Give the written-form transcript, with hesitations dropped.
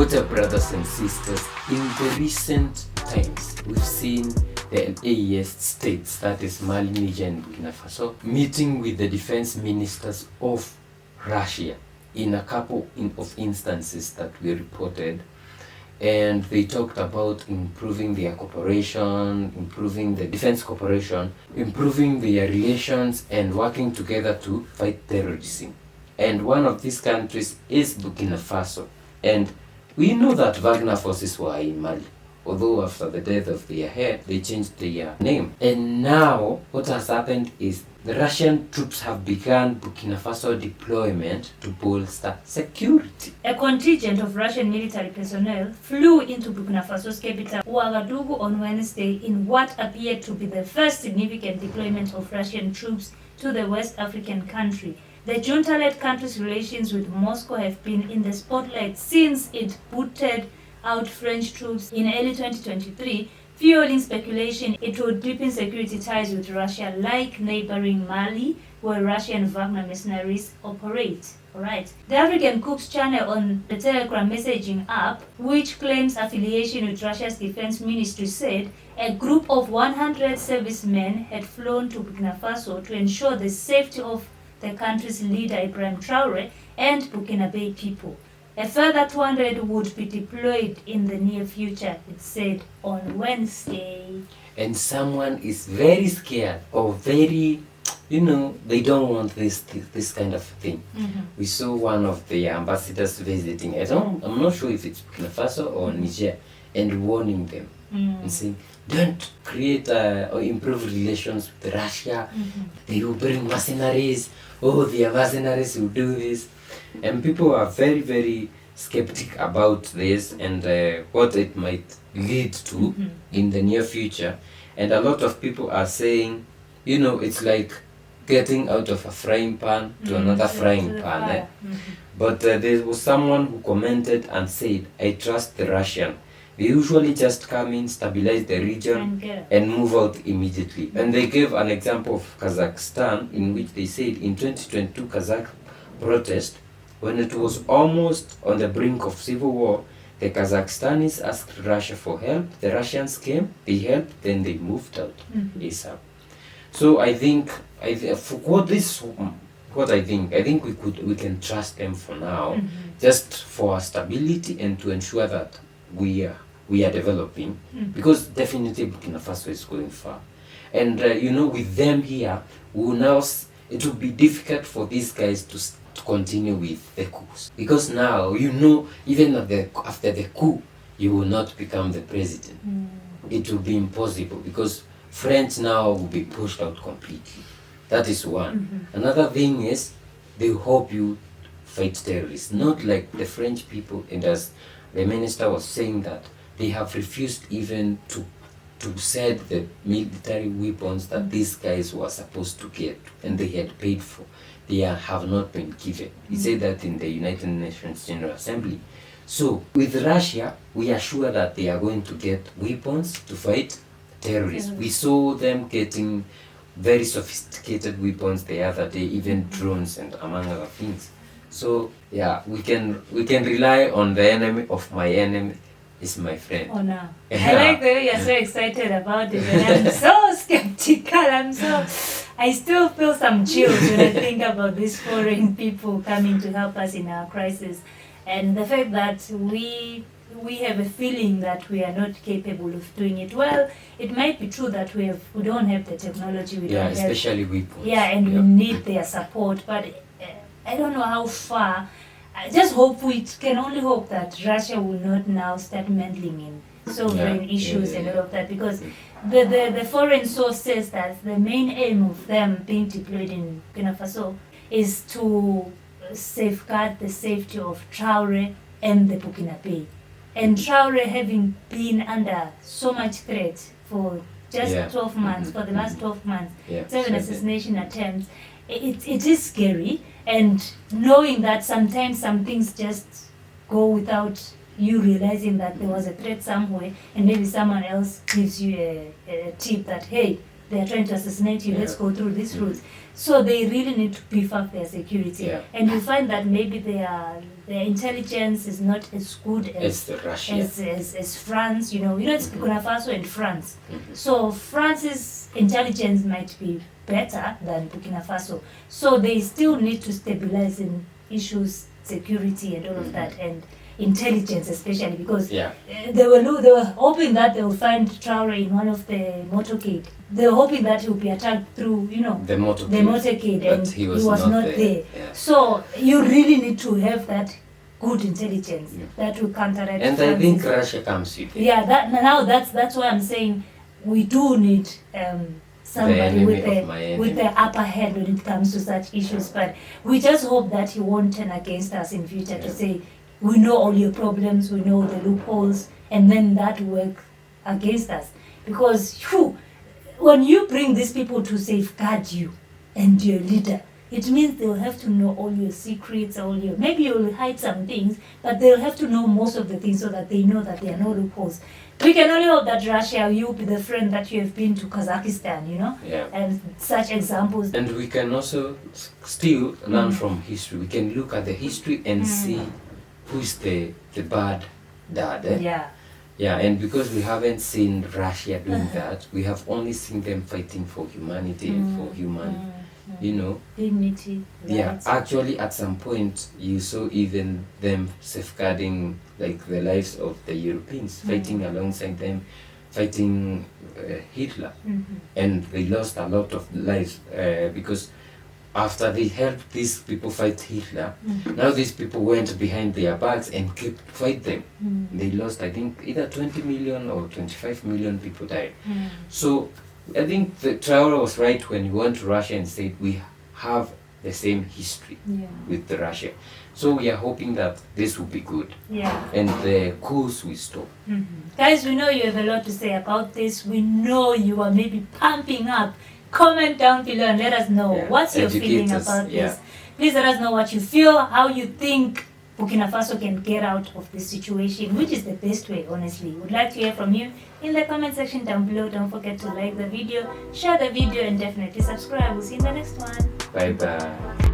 What up, brothers and sisters? In the recent times, we've seen the AES states, that is Mali, Niger and Burkina Faso, meeting with the defense ministers of Russia in a couple of instances that we reported. And they talked about improving their cooperation, improving the defense cooperation, improving their relations and working together to fight terrorism. And one of these countries is Burkina Faso. And we know that Wagner forces were in Mali, although after the death of their head, they changed their name. And now, what has happened is the Russian troops have begun Burkina Faso deployment to bolster security. A contingent of Russian military personnel flew into Burkina Faso's capital, Ouagadougou, on Wednesday in what appeared to be the first significant deployment of Russian troops to the West African country. The junta-led country's relations with Moscow have been in the spotlight since it booted out French troops in early 2023, fueling speculation it would deepen security ties with Russia, like neighboring Mali, where Russian Wagner mercenaries operate. Alright. The African Cooks channel on the Telegram messaging app, which claims affiliation with Russia's defense ministry, said a group of 100 servicemen had flown to Burkina Faso to ensure the safety of the country's leader Ibrahim Traore and Burkinabe people. A further 200 would be deployed in the near future, it said on Wednesday. And someone is very scared or very, they don't want this kind of thing. Mm-hmm. We saw one of the ambassadors visiting, I'm not sure if it's Burkina Faso or Niger, and warning them and saying, don't create or improve relations with Russia. They will bring mercenaries. The mercenaries will do this. And people are very, very skeptic about this and what it might lead to in the near future. And a lot of people are saying, it's like getting out of a frying pan to another frying pan. But there was someone who commented and said, I trust the Russian. They usually just come in, stabilize the region, and move out immediately. And they gave an example of Kazakhstan, in which they said in 2022 Kazakh protest, when it was almost on the brink of civil war, the Kazakhstanis asked Russia for help. The Russians came, they helped, then they moved out ASAP. So I think we can trust them for now, just for stability and to ensure that we are developing, because definitely Burkina Faso is going far. And with them here, it will be difficult for these guys to continue with the coups, because now even after the coup you will not become the president. It will be impossible, because French now will be pushed out completely. That is one. Another thing is they hope you fight terrorists, not like the French people. And as the minister was saying, that they have refused even to sell the military weapons that these guys were supposed to get and they had paid for. They have not been given. He said that in the United Nations General Assembly. So with Russia, we are sure that they are going to get weapons to fight terrorists. We saw them getting very sophisticated weapons the other day, even drones and among other things. So yeah, we can rely on the enemy of my enemy is my friend. Oh no. I like the way you're so excited about it, and I'm so skeptical. I still feel some chills when I think about these foreign people coming to help us in our crisis, and the fact that we have a feeling that we are not capable of doing it. Well, it might be true that we don't have the technology. We don't have, especially weapons. And we need their support, but I don't know how far. I just hope we can only hope that Russia will not now start meddling in sovereign issues and all of that, because the foreign source says that the main aim of them being deployed in Burkina Faso is to safeguard the safety of Traore and the Burkinabe. And Traore, having been under so much threat for just 12 months, for the last 12 months, 7 assassination attempts, it is scary. And knowing that sometimes some things just go without you realizing that there was a threat somewhere, and maybe someone else gives you a tip that, hey, they are trying to assassinate you, let's Yeah. go through these routes. So they really need to beef up their security. Yeah. And you find that maybe their intelligence is not as good It's the Russia. as France, it's Burkina Faso and France. So France's intelligence might be better than Burkina Faso. So they still need to stabilize in issues, security and all of that, and intelligence especially, because Yeah. they were hoping that they will find Traore in one of the motorcade. They were hoping that he will be attacked through, The motorcade. the motorcade, But and he was not there. Yeah. So you really need to have that good intelligence Yeah. that will counteract. And I think France's- Russia comes with it. yeah, that's why I'm saying we do need somebody enemy with of my enemy. the upper hand when it comes to such issues. But we just hope that he won't turn against us in future to Yeah. say we know all your problems, we know the loopholes, and then that work against us. Because when you bring these people to safeguard you and your leader, it means they'll have to know all your secrets, maybe you'll hide some things, but they'll have to know most of the things so that they know that there are no loopholes. We can only hope that Russia, you'll be the friend that you have been to Kazakhstan, Yeah. and such examples. And we can also still learn from history. We can look at the history and see who's the bad dad. Yeah. Yeah, and because we haven't seen Russia doing that, we have only seen them fighting for humanity and for human, Dignity. Yeah, rights. actually at some point you saw even them safeguarding like the lives of the Europeans, fighting alongside them, fighting Hitler. And they lost a lot of lives because after they helped these people fight Hitler, now these people went behind their backs and kept fight them. They lost, I think, either 20 million or 25 million people died. So I think the Traore was right when he went to Russia and said we have the same history with the Russia. So we are hoping that this will be good Yeah. and the coups will stop. Guys, we know you have a lot to say about this. We know you are maybe pumping up. Comment down below and let us know what's your Educate feeling us, about yeah. this. Please let us know what you feel, how you think Burkina Faso can get out of this situation, which is the best way, honestly. We'd like to hear from you in the comment section down below. Don't forget to like the video, share the video, and definitely subscribe. We'll see you in the next one. Bye bye.